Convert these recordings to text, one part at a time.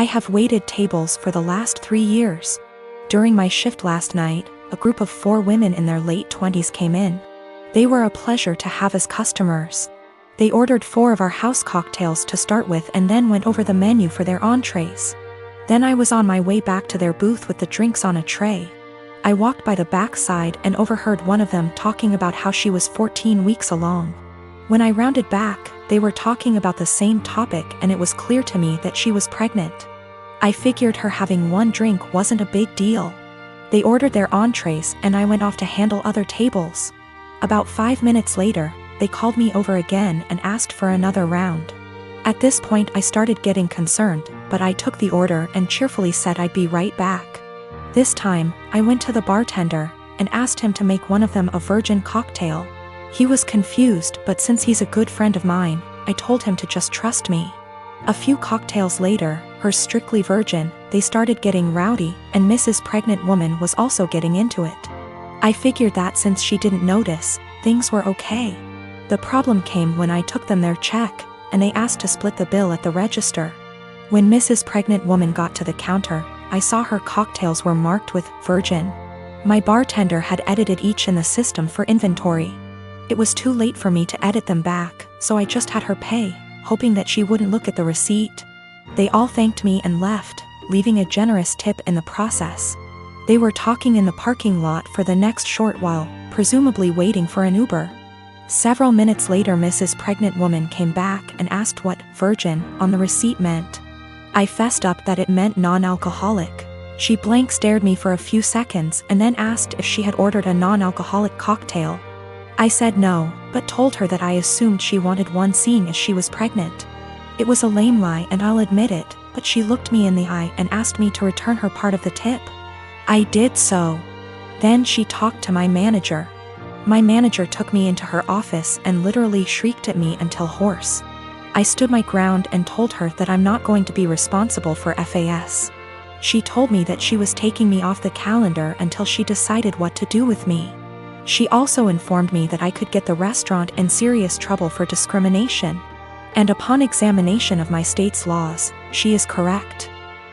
I have waited tables for the last 3 years. During my shift last night, a group of 4 women in their late 20s came in. They were a pleasure to have as customers. They ordered 4 of our house cocktails to start with and then went over the menu for their entrees. Then I was on my way back to their booth with the drinks on a tray. I walked by the back side and overheard one of them talking about how she was 14 weeks along. When I rounded back, they were talking about the same topic and it was clear to me that she was pregnant. I figured her having 1 drink wasn't a big deal. They ordered their entrees and I went off to handle other tables. About 5 minutes later, they called me over again and asked for another round. At this point I started getting concerned, but I took the order and cheerfully said I'd be right back. This time, I went to the bartender and asked him to make one of them a virgin cocktail. He was confused, but since he's a good friend of mine, I told him to just trust me. A few cocktails later, hers strictly virgin, they started getting rowdy, and Mrs. Pregnant Woman was also getting into it. I figured that since she didn't notice, things were okay. The problem came when I took them their check, and they asked to split the bill at the register. When Mrs. Pregnant Woman got to the counter, I saw her cocktails were marked with virgin. My bartender had edited each in the system for inventory. It was too late for me to edit them back, so I just had her pay, hoping that she wouldn't look at the receipt. They all thanked me and left, leaving a generous tip in the process. They were talking in the parking lot for the next short while, presumably waiting for an Uber. Several minutes later Mrs. Pregnant Woman came back and asked what virgin on the receipt meant. I fessed up that it meant non-alcoholic. She blank stared me for a few seconds and then asked if she had ordered a non-alcoholic cocktail. I said no, but told her that I assumed she wanted one seeing as she was pregnant. It was a lame lie and I'll admit it, but she looked me in the eye and asked me to return her part of the tip. I did so. Then she talked to my manager. My manager took me into her office and literally shrieked at me until hoarse. I stood my ground and told her that I'm not going to be responsible for FAS. She told me that she was taking me off the calendar until she decided what to do with me. She also informed me that I could get the restaurant in serious trouble for discrimination. And upon examination of my state's laws, she is correct.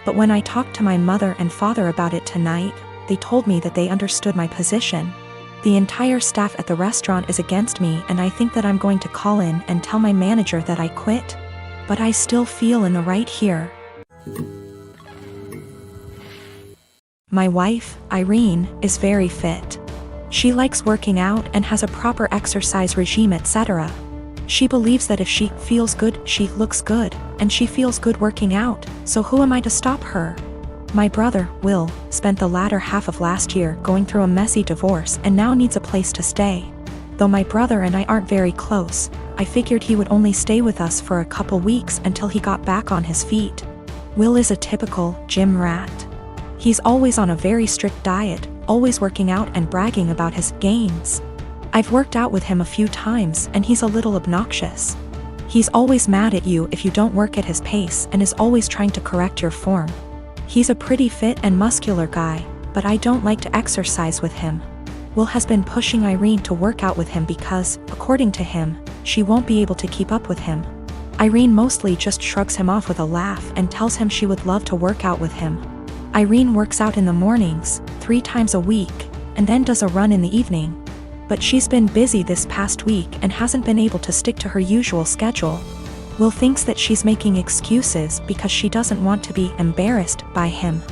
But when I talked to my mother and father about it tonight, they told me that they understood my position. The entire staff at the restaurant is against me and I think that I'm going to call in and tell my manager that I quit. But I still feel in the right here. My wife, Irene, is very fit. She likes working out and has a proper exercise regime, etc. She believes that if she feels good, she looks good, and she feels good working out, so who am I to stop her? My brother, Will, spent the latter half of last year going through a messy divorce and now needs a place to stay. Though my brother and I aren't very close, I figured he would only stay with us for a couple weeks until he got back on his feet. Will is a typical gym rat. He's always on a very strict diet, always working out and bragging about his gains. I've worked out with him a few times and he's a little obnoxious. He's always mad at you if you don't work at his pace and is always trying to correct your form. He's a pretty fit and muscular guy, but I don't like to exercise with him. Will has been pushing Irene to work out with him because, according to him, she won't be able to keep up with him. Irene mostly just shrugs him off with a laugh and tells him she would love to work out with him. Irene works out in the mornings, 3 times a week, and then does a run in the evening. But she's been busy this past week and hasn't been able to stick to her usual schedule. Will thinks that she's making excuses because she doesn't want to be embarrassed by him.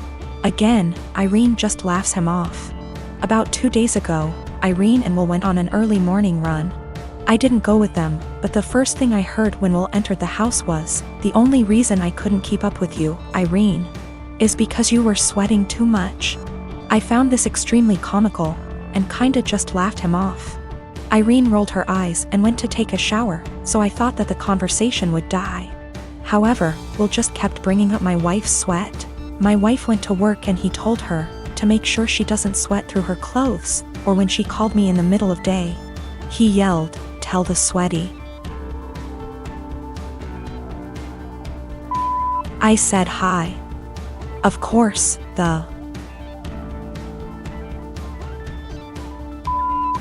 Again, Irene just laughs him off. About 2 days ago, Irene and Will went on an early morning run. I didn't go with them, but the first thing I heard when Will entered the house was, "The only reason I couldn't keep up with you, Irene, is because you were sweating too much." I found this extremely comical, and kinda just laughed him off. Irene rolled her eyes and went to take a shower, so I thought that the conversation would die. However, Will just kept bringing up my wife's sweat. My wife went to work and he told her to make sure she doesn't sweat through her clothes, or when she called me in the middle of day. He yelled, "Tell the sweaty." I said hi. Of course, the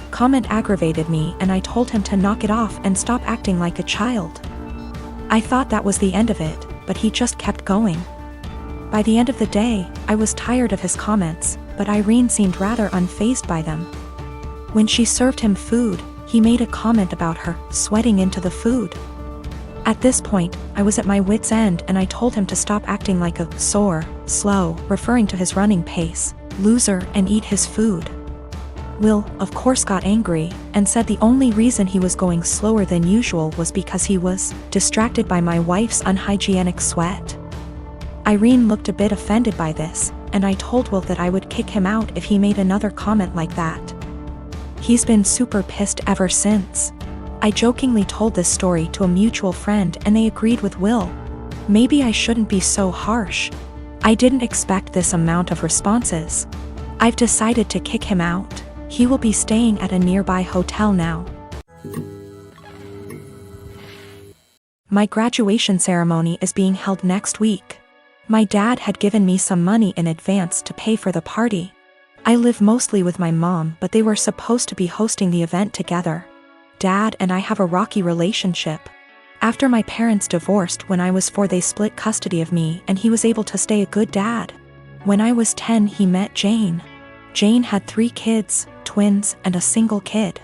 comment aggravated me and I told him to knock it off and stop acting like a child. I thought that was the end of it, but he just kept going. By the end of the day, I was tired of his comments, but Irene seemed rather unfazed by them. When she served him food, he made a comment about her sweating into the food. At this point, I was at my wit's end and I told him to stop acting like a sore, slow, referring to his running pace, loser, and eat his food. Will, of course, got angry and said the only reason he was going slower than usual was because he was distracted by my wife's unhygienic sweat. Irene looked a bit offended by this, and I told Will that I would kick him out if he made another comment like that. He's been super pissed ever since. I jokingly told this story to a mutual friend and they agreed with Will. Maybe I shouldn't be so harsh. I didn't expect this amount of responses. I've decided to kick him out. He will be staying at a nearby hotel now. My graduation ceremony is being held next week. My dad had given me some money in advance to pay for the party. I live mostly with my mom, but they were supposed to be hosting the event together. Dad and I have a rocky relationship. After my parents divorced when I was 4, they split custody of me and he was able to stay a good dad. When I was 10, he met Jane. Jane had 3 kids, twins, and a single kid.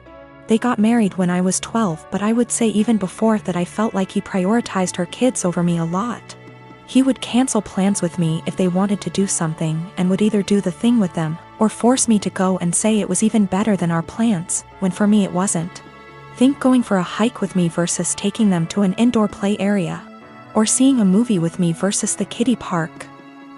They got married when I was 12, but I would say even before that I felt like he prioritized her kids over me a lot. He would cancel plans with me if they wanted to do something and would either do the thing with them or force me to go and say it was even better than our plans, when for me it wasn't. Think going for a hike with me versus taking them to an indoor play area. Or seeing a movie with me versus the kiddie park.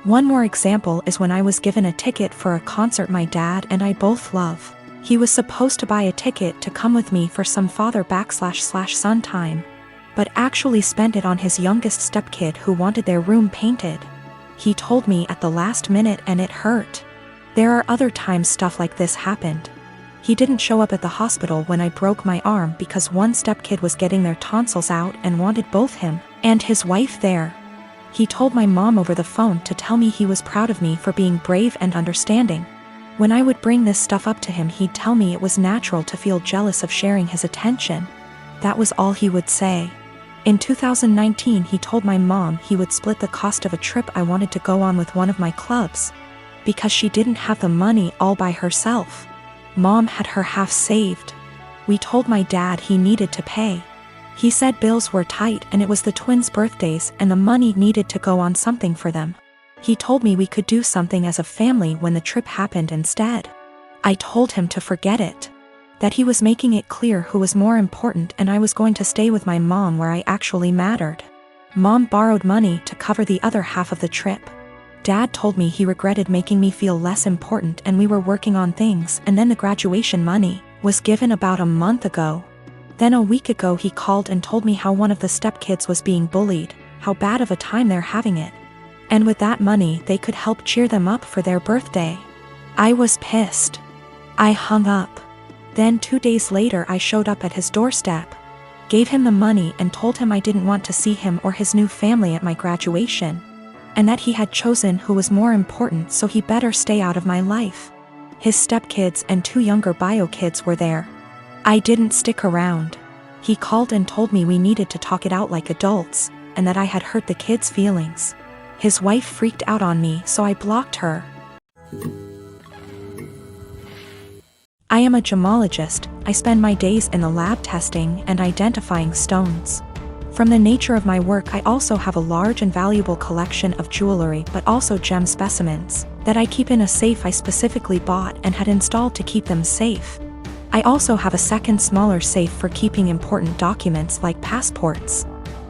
One more example is when I was given a ticket for a concert my dad and I both love. He was supposed to buy a ticket to come with me for some father/son time, but actually spent it on his youngest stepkid who wanted their room painted. He told me at the last minute and it hurt. There are other times stuff like this happened. He didn't show up at the hospital when I broke my arm because one stepkid was getting their tonsils out and wanted both him and his wife there. He told my mom over the phone to tell me he was proud of me for being brave and understanding. When I would bring this stuff up to him, he'd tell me it was natural to feel jealous of sharing his attention. That was all he would say. In 2019, he told my mom he would split the cost of a trip I wanted to go on with one of my clubs, because she didn't have the money all by herself. Mom had her half saved. We told my dad he needed to pay. He said bills were tight and it was the twins' birthdays and the money needed to go on something for them. He told me we could do something as a family when the trip happened instead. I told him to forget it. That he was making it clear who was more important and I was going to stay with my mom where I actually mattered. Mom borrowed money to cover the other half of the trip. Dad told me he regretted making me feel less important and we were working on things, and then the graduation money was given about a month ago. Then a week ago he called and told me how one of the stepkids was being bullied, how bad of a time they're having it. And with that money they could help cheer them up for their birthday. I was pissed. I hung up. Then 2 days later I showed up at his doorstep, gave him the money and told him I didn't want to see him or his new family at my graduation, and that he had chosen who was more important so he better stay out of my life. His stepkids and 2 younger bio kids were there. I didn't stick around. He called and told me we needed to talk it out like adults, and that I had hurt the kids' feelings. His wife freaked out on me, so I blocked her. I am a gemologist. I spend my days in the lab testing and identifying stones. From the nature of my work, I also have a large and valuable collection of jewelry but also gem specimens that I keep in a safe I specifically bought and had installed to keep them safe. I also have a second smaller safe for keeping important documents like passports.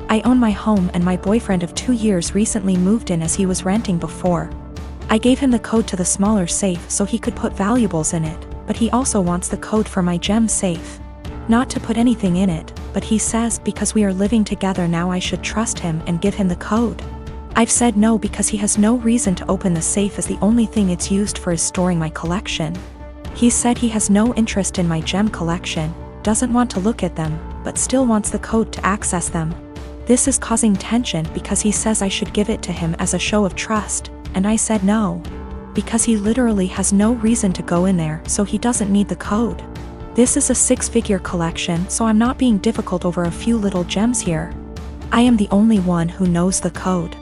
I own my home and my boyfriend of 2 years recently moved in as he was renting before. I gave him the code to the smaller safe so he could put valuables in it, but he also wants the code for my gem safe. Not to put anything in it, but he says because we are living together now I should trust him and give him the code. I've said no because he has no reason to open the safe as the only thing it's used for is storing my collection. He said he has no interest in my gem collection, doesn't want to look at them, but still wants the code to access them. This is causing tension because he says I should give it to him as a show of trust, and I said no. Because he literally has no reason to go in there, so he doesn't need the code. This is a 6-figure collection, so I'm not being difficult over a few little gems here. I am the only one who knows the code.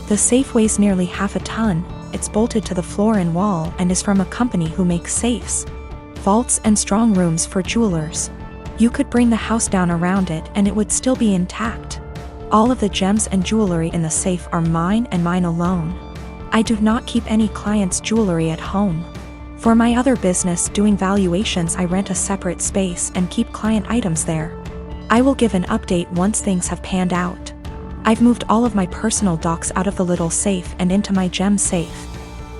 The safe weighs nearly half a ton, it's bolted to the floor and wall and is from a company who makes safes, vaults and strong rooms for jewelers. You could bring the house down around it and it would still be intact. All of the gems and jewelry in the safe are mine and mine alone. I do not keep any clients' jewelry at home. For my other business doing valuations, I rent a separate space and keep client items there. I will give an update once things have panned out. I've moved all of my personal docs out of the little safe and into my gem safe.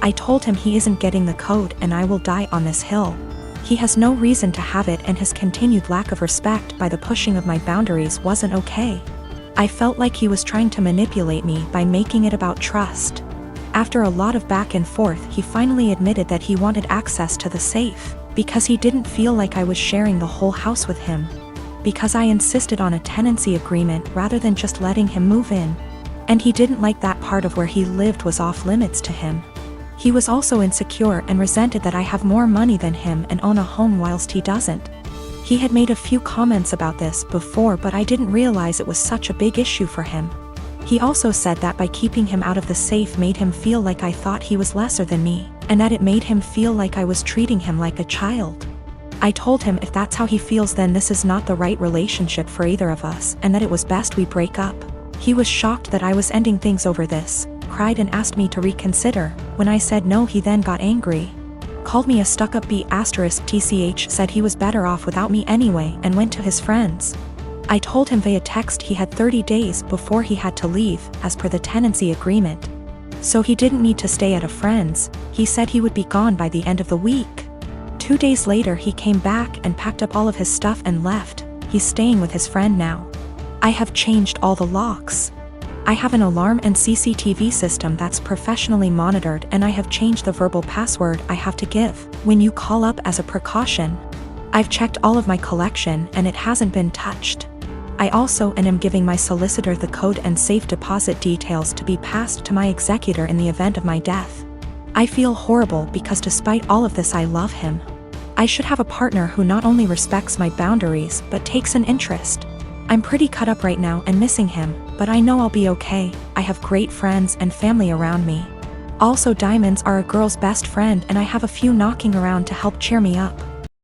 I told him he isn't getting the code and I will die on this hill. He has no reason to have it, and his continued lack of respect by the pushing of my boundaries wasn't okay. I felt like he was trying to manipulate me by making it about trust. After a lot of back and forth, he finally admitted that he wanted access to the safe, because he didn't feel like I was sharing the whole house with him. Because I insisted on a tenancy agreement rather than just letting him move in. And he didn't like that part of where he lived was off limits to him. He was also insecure and resented that I have more money than him and own a home whilst he doesn't. He had made a few comments about this before, but I didn't realize it was such a big issue for him. He also said that by keeping him out of the safe made him feel like I thought he was lesser than me, and that it made him feel like I was treating him like a child. I told him if that's how he feels, then this is not the right relationship for either of us, and that it was best we break up. He was shocked that I was ending things over this, cried and asked me to reconsider. When I said no, he then got angry. Called me a stuck-up B*TCH, said he was better off without me anyway, and went to his friends. I told him via text he had 30 days before he had to leave, as per the tenancy agreement. So he didn't need to stay at a friend's. He said he would be gone by the end of the week. 2 days later he came back and packed up all of his stuff and left. He's staying with his friend now. I have changed all the locks. I have an alarm and CCTV system that's professionally monitored, and I have changed the verbal password I have to give when you call up as a precaution. I've checked all of my collection and it hasn't been touched. I also am giving my solicitor the code and safe deposit details to be passed to my executor in the event of my death. I feel horrible because despite all of this I love him. I should have a partner who not only respects my boundaries but takes an interest. I'm pretty cut up right now and missing him, but I know I'll be okay. I have great friends and family around me. Also, diamonds are a girl's best friend, and I have a few knocking around to help cheer me up.